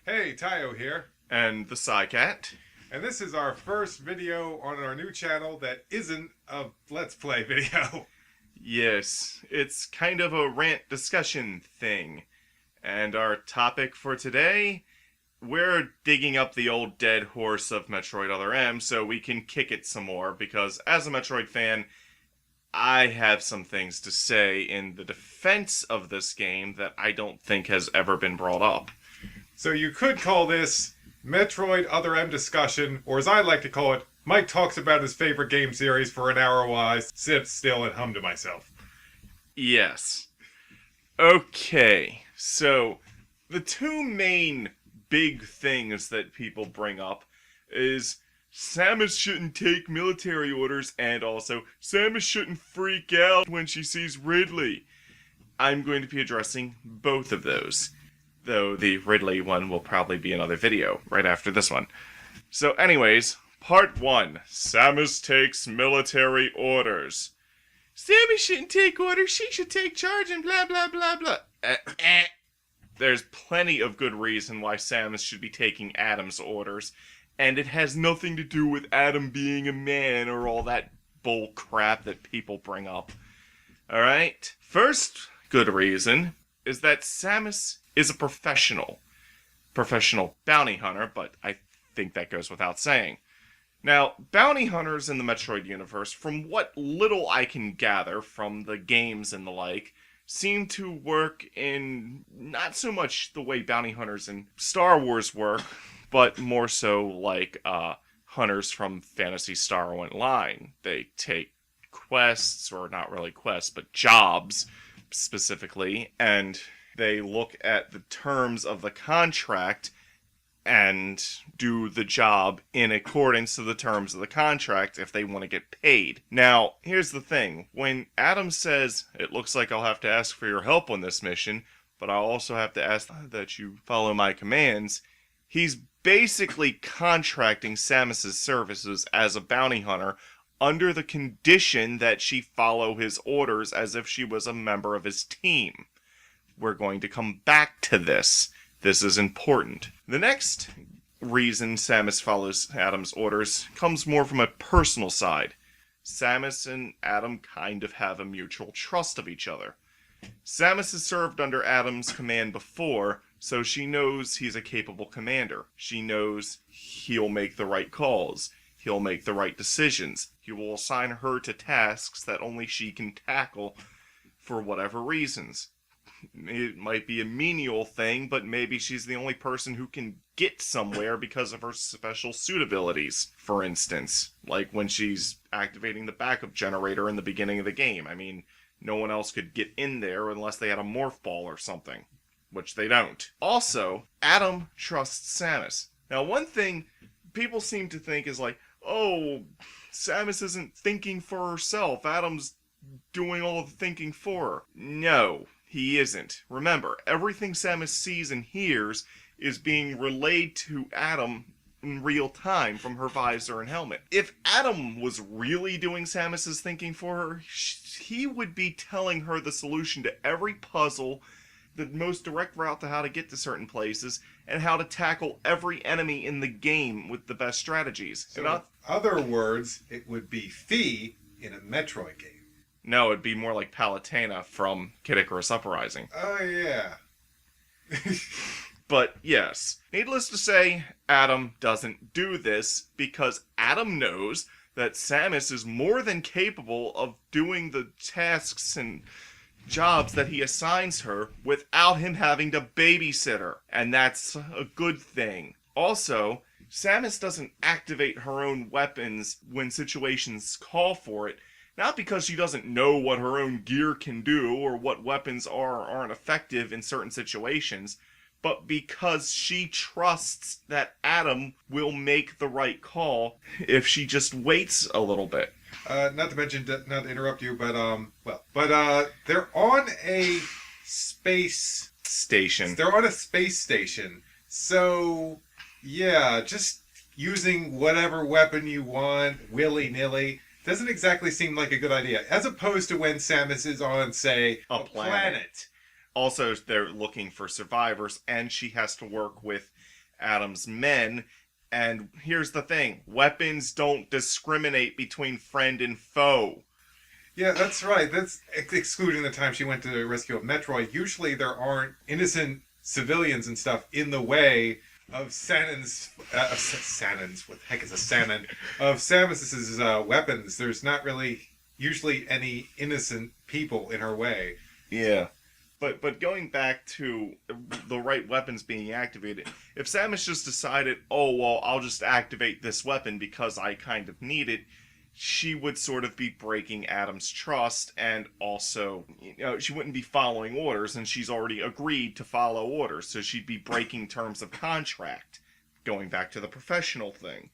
Hey, Tayo here, And the Psycat. and this is our first video on our new channel that isn't a Let's Play video. Yes, it's kind of a rant discussion thing. And our topic for today, we're digging up the old dead horse of Metroid Other M so we can kick it some more, because as a Metroid fan, I have some things to say in the defense of this game that I don't think has ever been brought up. So you could call this Metroid Other M discussion, or as I like to call it, Mike talks about his favorite game series for an hour while I sit still and hum to myself. Yes. Okay, so the two main big things that people bring up is Samus shouldn't take military orders, and also Samus shouldn't freak out when she sees Ridley. I'm going to be addressing both of those, though the Ridley one will probably be another video right after this one. So anyways, part 1, Samus takes military orders. Samus shouldn't take orders, she should take charge and blah blah blah blah. There's plenty of good reason why Samus should be taking Adam's orders, and it has nothing to do with Adam being a man or all that bull crap that people bring up. Alright? First good reason is that Samus is a professional bounty hunter, but I think that goes without saying. Now, bounty hunters in the Metroid universe, from what little I can gather from the games and the like, seem to work in not so much the way bounty hunters in Star Wars work, but more so like hunters from Phantasy Star Online. They take quests, or not really quests, but jobs specifically, and they look at the terms of the contract and do the job in accordance to the terms of the contract if they want to get paid. Now, here's the thing. When Adam says, it looks like I'll have to ask for your help on this mission, but I'll also have to ask that you follow my commands, he's basically contracting Samus's services as a bounty hunter under the condition that she follow his orders as if she was a member of his team. We're going to come back to this. This is important. The next reason Samus follows Adam's orders comes more from a personal side. Samus and Adam kind of have a mutual trust of each other. Samus has served under Adam's command before, so she knows he's a capable commander. She knows he'll make the right calls. He'll make the right decisions. He will assign her to tasks that only she can tackle for whatever reasons. It might be a menial thing, but maybe she's the only person who can get somewhere because of her special suit abilities. For instance, like when she's activating the backup generator in the beginning of the game. I mean, no one else could get in there unless they had a morph ball or something, which they don't. Also, Adam trusts Samus. Now, one thing people seem to think is like, oh, Samus isn't thinking for herself. Adam's doing all of the thinking for her. No. He isn't. Remember, everything Samus sees and hears is being relayed to Adam in real time from her visor and helmet. If Adam was really doing Samus's thinking for her, he would be telling her the solution to every puzzle, the most direct route to how to get to certain places, and how to tackle every enemy in the game with the best strategies. So in other words, it would be Fee in a Metroid game. No, it'd be more like Palutena from Kid Icarus Uprising. Oh, yeah. But yes, needless to say, Adam doesn't do this because Adam knows that Samus is more than capable of doing the tasks and jobs that he assigns her without him having to babysit her. And that's a good thing. Also, Samus doesn't activate her own weapons when situations call for it. Not because she doesn't know what her own gear can do or what weapons are or aren't effective in certain situations, but because she trusts that Adam will make the right call if she just waits a little bit. Not to mention, not to interrupt you, but they're on a space Station. They're on a space station, so yeah, just using whatever weapon you want willy-nilly doesn't exactly seem like a good idea. As opposed to when Samus is on, say, a planet Also, they're looking for survivors, and she has to work with Adam's men. And here's the thing, weapons don't discriminate between friend and foe. Yeah, that's right. That's excluding the time she went to the rescue of Metroid. Usually there aren't innocent civilians and stuff in the way of Sanon's, what the heck is a Sanon? Of Samus's weapons. There's not really usually any innocent people in her way. Yeah. But going back to the right weapons being activated, if Samus just decided, oh, well, I'll just activate this weapon because I kind of need it, she would sort of be breaking Adam's trust, and also, she wouldn't be following orders, and she's already agreed to follow orders, so she'd be breaking terms of contract, going back to the professional thing.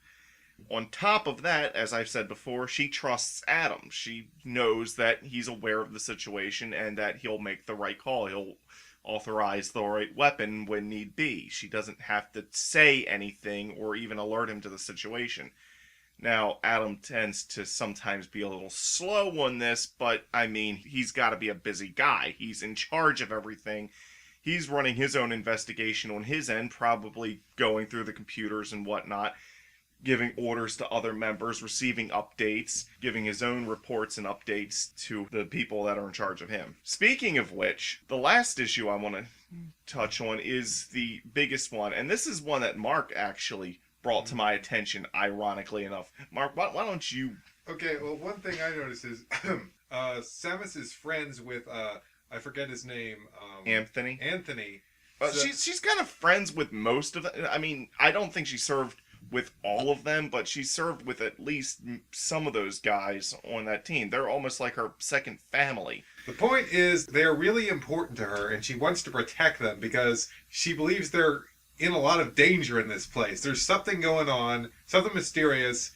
On top of that, as I've said before, she trusts Adam. She knows that he's aware of the situation and that he'll make the right call. He'll authorize the right weapon when need be. She doesn't have to say anything or even alert him to the situation. Now, Adam tends to sometimes be a little slow on this, but, I mean, he's got to be a busy guy. He's in charge of everything. He's running his own investigation on his end, probably going through the computers and whatnot, giving orders to other members, receiving updates, giving his own reports and updates to the people that are in charge of him. Speaking of which, the last issue I want to touch on is the biggest one, and this is one that Mark actually brought to my attention, ironically enough. Mark, why don't you... Okay, well, one thing I noticed is Samus is friends with, I forget his name. Anthony? Anthony. She's kind of friends with most of them. I mean, I don't think she served with all of them, but she served with at least some of those guys on that team. They're almost like her second family. The point is, they're really important to her, and she wants to protect them because she believes they're in a lot of danger in this place. There's something going on, something mysterious,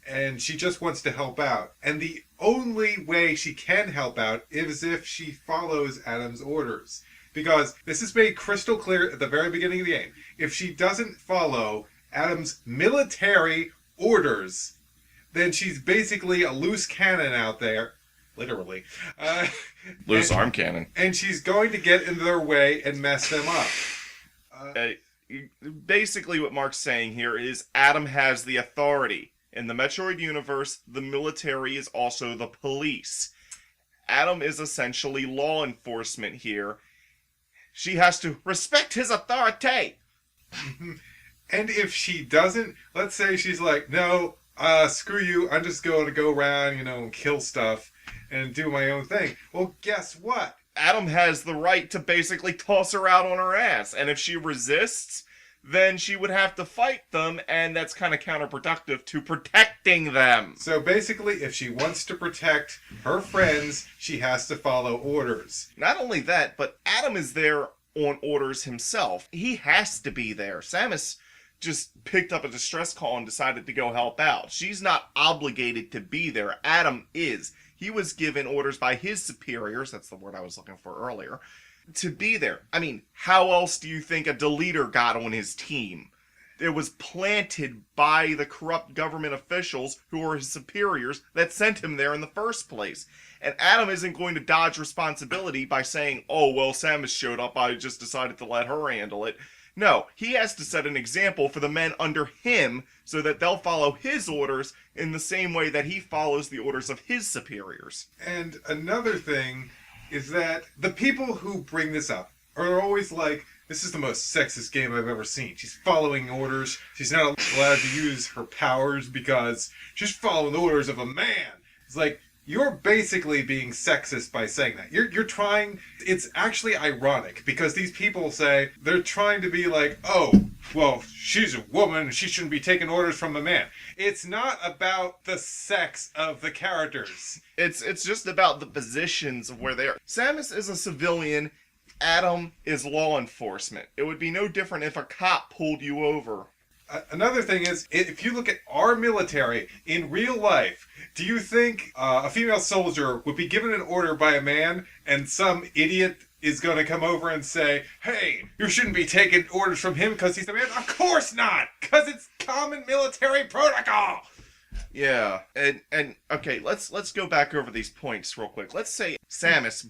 and she just wants to help out. And the only way she can help out is if she follows Adam's orders. Because this is made crystal clear at the very beginning of the game. If she doesn't follow Adam's military orders, then she's basically a loose cannon out there, literally. Loose arm cannon. And she's going to get in their way and mess them up. Basically what Mark's saying here is Adam has the authority. In the Metroid universe, the military is also the police. Adam is essentially law enforcement here. She has to respect his authority. And if she doesn't, let's say she's like, no, screw you, I'm just going to go around, and kill stuff and do my own thing. Well, guess what? Adam has the right to basically toss her out on her ass. And if she resists, then she would have to fight them, and that's kind of counterproductive to protecting them. So basically, if she wants to protect her friends, she has to follow orders. Not only that, but Adam is there on orders himself. He has to be there. Samus just picked up a distress call and decided to go help out. She's not obligated to be there. Adam is. He was given orders by his superiors, that's the word I was looking for earlier, to be there. I mean, how else do you think a deleter got on his team? It was planted by the corrupt government officials who were his superiors that sent him there in the first place. And Adam isn't going to dodge responsibility by saying, oh, well, Samus showed up, I just decided to let her handle it. No, he has to set an example for the men under him so that they'll follow his orders in the same way that he follows the orders of his superiors. And another thing is that the people who bring this up are always like, this is the most sexist game I've ever seen. She's following orders. She's not allowed to use her powers because she's following the orders of a man. It's like, you're basically being sexist by saying that. You're trying... It's actually ironic because these people say they're trying to be like, oh, well, she's a woman. She shouldn't be taking orders from a man. It's not about the sex of the characters. It's just about the positions of where they are. Samus is a civilian. Adam is law enforcement. It would be no different if a cop pulled you over. Another thing is, if you look at our military in real life, do you think a female soldier would be given an order by a man and some idiot is going to come over and say, hey, you shouldn't be taking orders from him because he's a man? Of course not! Because it's common military protocol! Yeah, and okay, let's go back over these points real quick. Let's say Samus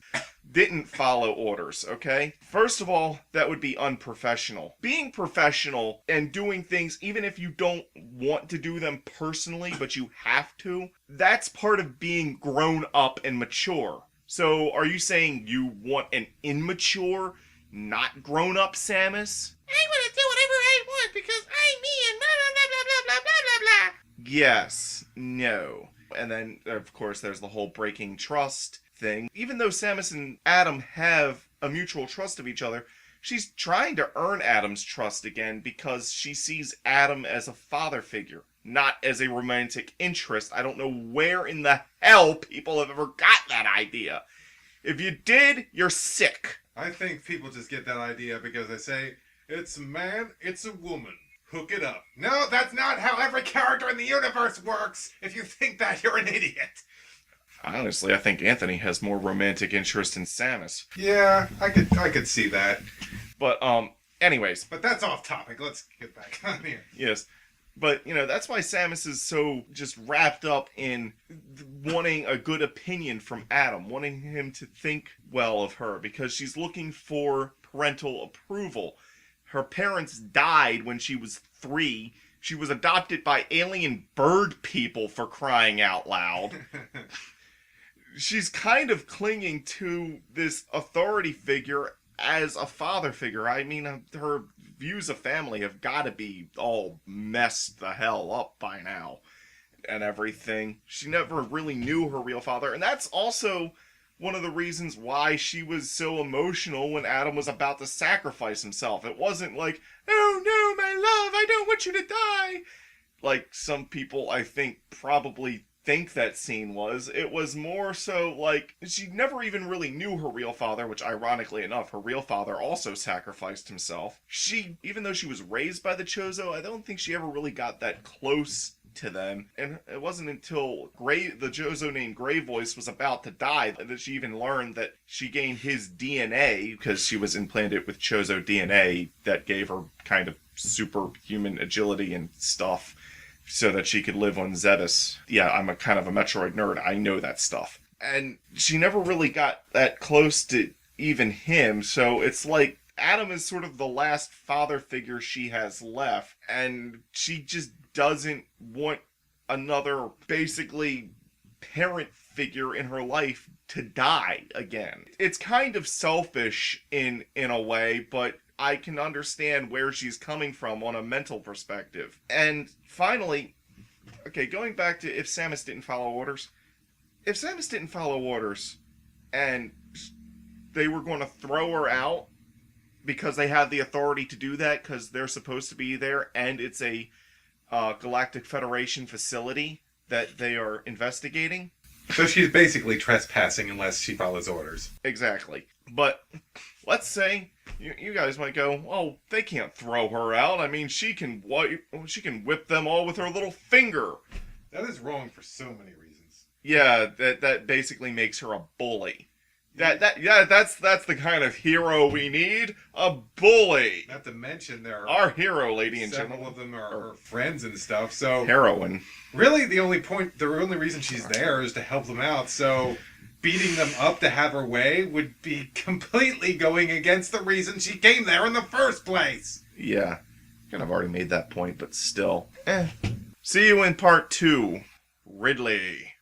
didn't follow orders, okay? First of all, that would be unprofessional. Being professional and doing things even if you don't want to do them personally, but you have to, that's part of being grown up and mature. So, are you saying you want an immature, not grown up Samus? I want to do whatever I want because I'm me and blah blah blah blah blah blah blah blah blah. Yes, no. And then, of course, there's the whole breaking trust thing. Even though Samus and Adam have a mutual trust of each other, she's trying to earn Adam's trust again because she sees Adam as a father figure, not as a romantic interest. I don't know where in the hell people have ever got that idea. If you did, you're sick. I think people just get that idea because they say, it's a man, it's a woman. Hook it up. No, that's not how every character in the universe works. If you think that, you're an idiot. Honestly, I think Anthony has more romantic interest in Samus. Yeah, I could see that. But, anyways. But that's off topic. Let's get back on here. Yes. But, that's why Samus is so just wrapped up in wanting a good opinion from Adam, wanting him to think well of her, because she's looking for parental approval. Her parents died when she was 3. She was adopted by alien bird people, for crying out loud. She's kind of clinging to this authority figure as a father figure. I mean, her views of family have got to be all messed the hell up by now and everything. She never really knew her real father, and that's also one of the reasons why she was so emotional when Adam was about to sacrifice himself. It wasn't like, oh no, my love, I don't want you to die, like some people, I think, probably think that scene was. It was more so like she never even really knew her real father, which ironically enough, her real father also sacrificed himself. Even though she was raised by the Chozo, I don't think she ever really got that close to them, and it wasn't until the Chozo named Grey Voice was about to die that she even learned that she gained his DNA, because she was implanted with Chozo DNA that gave her kind of superhuman agility and stuff, so that she could live on Zebes. Yeah, I'm a kind of a Metroid nerd. I know that stuff. And she never really got that close to even him, so it's like Adam is sort of the last father figure she has left, and she just doesn't want another, basically, parent figure in her life to die again. It's kind of selfish in a way, but I can understand where she's coming from on a mental perspective. And finally, okay, going back to if Samus didn't follow orders. If Samus didn't follow orders and they were going to throw her out because they had the authority to do that because they're supposed to be there and it's a Galactic Federation facility that they are investigating. So she's basically trespassing unless she follows orders. Exactly. But let's say you guys might go, oh, they can't throw her out. I mean, she can whip them all with her little finger. That is wrong for so many reasons. Yeah, that basically makes her a bully. That's the kind of hero we need. A bully. Not to mention there are our hero, lady and several gentlemen. of them are her friends and stuff. So heroine. Really, the only reason she's there is to help them out. So beating them up to have her way would be completely going against the reason she came there in the first place. Yeah, kind of already made that point, but still. See you in part 2, Ridley.